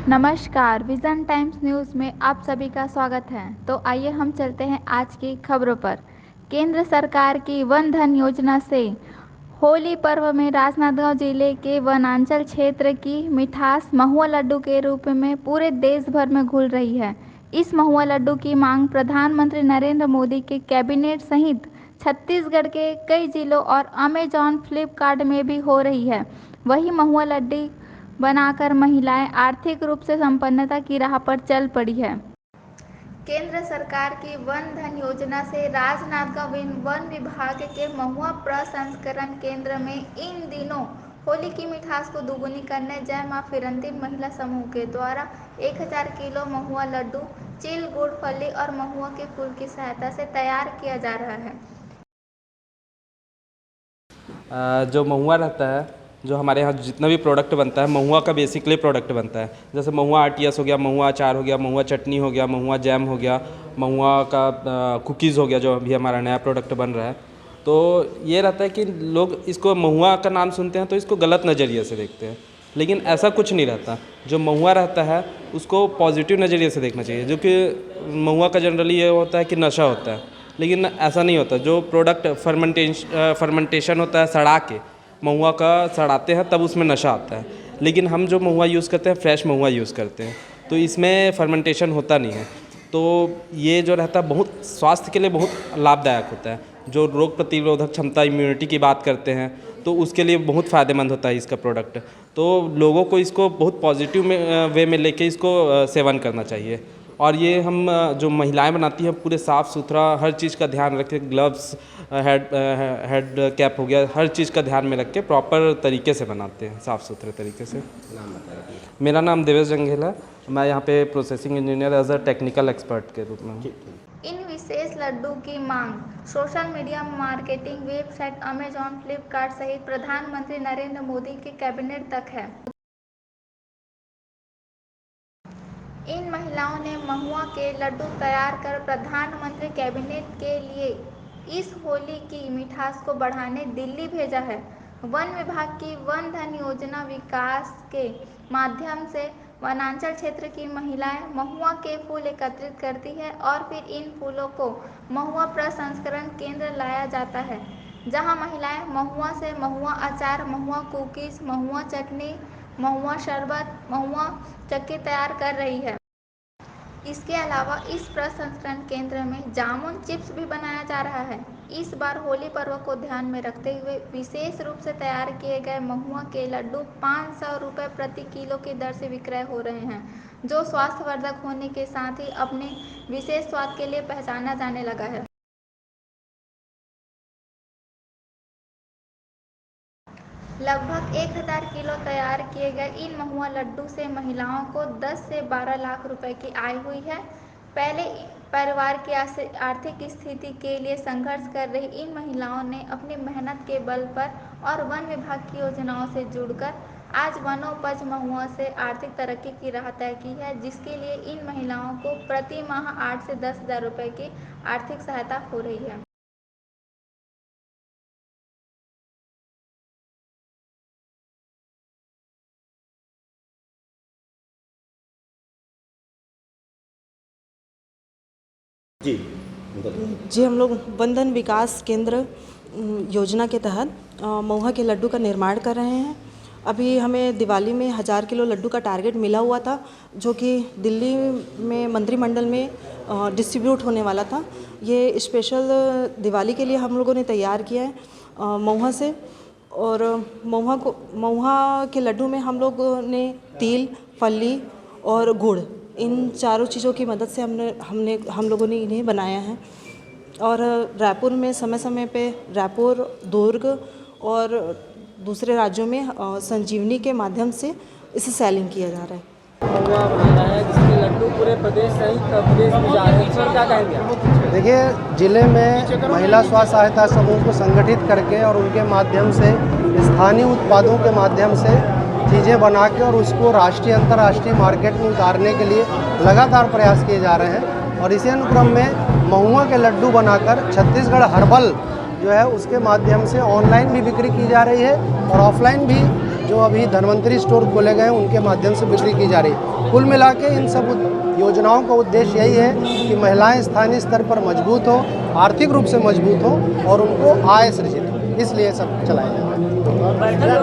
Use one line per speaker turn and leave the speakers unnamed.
नमस्कार, vision times news में आप सभी का स्वागत है। तो आइए हम चलते हैं आज की खबरों पर। केंद्र सरकार की वन धन योजना से होली पर्व में राजनांदगांव जिले के वनांचल क्षेत्र की मिठास महुआ लड्डू के रूप में पूरे देश भर में घुल रही है। इस महुआ लड्डू की मांग प्रधानमंत्री नरेंद्र मोदी के कैबिनेट सहित छत्तीसगढ़ के कई जिलों और अमेजॉन फ्लिपकार्ट में भी हो रही है। वही महुआ लड्डू बनाकर महिलाएं आर्थिक रूप से संपन्नता की राह पर चल पड़ी है। केंद्र सरकार की वन धन योजना से राजनांदगांव वन विभाग के महुआ प्रसंस्करण केंद्र में इन दिनों होली की मिठास को दोगुनी करने जय मां फिरंती महिला समूह के द्वारा 1000 किलो महुआ लड्डू चिल गुड़ फली और महुआ के फूल की सहायता से तैयार किया जा रहा है।
जो महुआ रहता है, जो हमारे यहाँ जितना भी प्रोडक्ट बनता है महुआ का बेसिकली प्रोडक्ट बनता है। जैसे महुआ आरटीएस हो गया, महुआ अचार हो गया, महुआ चटनी हो गया, महुआ जैम हो गया, महुआ का कुकीज़ हो गया, जो अभी हमारा नया प्रोडक्ट बन रहा है। तो ये रहता है कि लोग इसको महुआ का नाम सुनते हैं तो इसको गलत नज़रिए से देखते हैं, लेकिन ऐसा कुछ नहीं रहता। जो महुआ रहता है उसको पॉजिटिव नज़रिए से देखना चाहिए। जो कि महुआ का जनरली ये होता है कि नशा होता है, लेकिन ऐसा नहीं होता। जो प्रोडक्ट फर्मेंटेशन होता है, सड़ा के महुआ का सड़ाते हैं तब उसमें नशा आता है। लेकिन हम जो महुआ यूज़ करते हैं फ्रेश महुआ यूज़ करते हैं, तो इसमें फर्मेंटेशन होता नहीं है। तो ये जो रहता है बहुत स्वास्थ्य के लिए बहुत लाभदायक होता है। जो रोग प्रतिरोधक क्षमता, इम्यूनिटी की बात करते हैं तो उसके लिए बहुत फ़ायदेमंद होता है इसका प्रोडक्ट। तो लोगों को इसको बहुत पॉजिटिव वे में लेके इसको सेवन करना चाहिए। और ये हम जो महिलाएं बनाती हैं पूरे साफ़ सुथरा हर चीज़ का ध्यान रख के, ग्लव्स, हेड कैप हो गया, हर चीज़ का ध्यान में रख के प्रॉपर तरीके से बनाते हैं, साफ़ सुथरे तरीके से। मेरा नाम देवेश जंघेल है। मैं यहाँ पे processing engineer as a technical expert के रूप में हूँ।
इन विशेष लड्डू की मांग social media marketing website Amazon Flipkart सहित प्रधानमंत्री नरेंद्र मोदी के कैबिनेट तक है। इन महिलाओं ने महुआ के लड्डू तैयार कर प्रधानमंत्री कैबिनेट के लिए इस होली की मिठास को बढ़ाने दिल्ली भेजा है। वन विभाग की वन धन योजना विकास के माध्यम से वनांचल क्षेत्र की महिलाएं महुआ के फूल एकत्रित करती है और फिर इन फूलों को महुआ प्रसंस्करण केंद्र लाया जाता है, जहां महिलाएं महुआ से महुआ अचार, महुआ कुकीज, महुआ चटनी, महुआ शरबत, महुआ चक्की तैयार कर रही है। इसके अलावा इस प्रसंस्करण केंद्र में जामुन चिप्स भी बनाया जा रहा है। इस बार होली पर्व को ध्यान में रखते हुए विशेष रूप से तैयार किए गए महुआ के लड्डू 500 रुपये प्रति किलो की दर से विक्रय हो रहे हैं, जो स्वास्थ्यवर्धक होने के साथ ही अपने विशेष स्वाद के लिए पहचाना जाने लगा है। लगभग 1000 किलो तैयार किए गए इन महुआ लड्डू से महिलाओं को 10 से 12 लाख रुपए की आय हुई है। पहले परिवार की आर्थिक स्थिति के लिए संघर्ष कर रही इन महिलाओं ने अपनी मेहनत के बल पर और वन विभाग की योजनाओं से जुड़कर आज वनोपज महुआ से आर्थिक तरक्की की राह तय की है, जिसके लिए इन महिलाओं को प्रति माह 8 से 10 हज़ार रुपये की आर्थिक सहायता हो रही है।
जी हम लोग वन धन विकास केंद्र योजना के तहत महुआ के लड्डू का निर्माण कर रहे हैं। अभी हमें दिवाली में 1000 किलो लड्डू का टारगेट मिला हुआ था, जो कि दिल्ली में मंत्रिमंडल में डिस्ट्रीब्यूट होने वाला था। ये स्पेशल दिवाली के लिए हम लोगों ने तैयार किया है महुआ से। और महुआ के लड्डू में हम लोगों ने तिल, फली और गुड़, इन चारों चीज़ों की मदद से हम लोगों ने इन्हें बनाया है। और रायपुर में समय समय पे रायपुर, दुर्ग और दूसरे राज्यों में संजीवनी के माध्यम से इसे सेलिंग किया जा रहा है।
महुआ बना रहा है जिसके लड्डू पूरे प्रदेश सहित प्रदेश में जा रहे हैं, इस पर क्या कहेंगे आप?
देखिए, ज़िले में महिला स्व सहायता समूह को संगठित करके और उनके माध्यम से स्थानीय उत्पादों के माध्यम से चीज़ें बना के और उसको राष्ट्रीय अंतर्राष्ट्रीय मार्केट में उतारने के लिए लगातार प्रयास किए जा रहे हैं। और इसी अनुक्रम में महुआ के लड्डू बनाकर छत्तीसगढ़ हर्बल जो है उसके माध्यम से ऑनलाइन भी बिक्री की जा रही है और ऑफलाइन भी जो अभी धन्वंतरी स्टोर खोले गए हैं उनके माध्यम से बिक्री की जा रही है। कुल मिला के इन सब योजनाओं का उद्देश्य यही है कि महिलाएं स्थानीय स्तर पर मजबूत हो, आर्थिक रूप से मजबूत हो और उनको आय सृजित हो, इसलिए सब चलाया जा रहा है।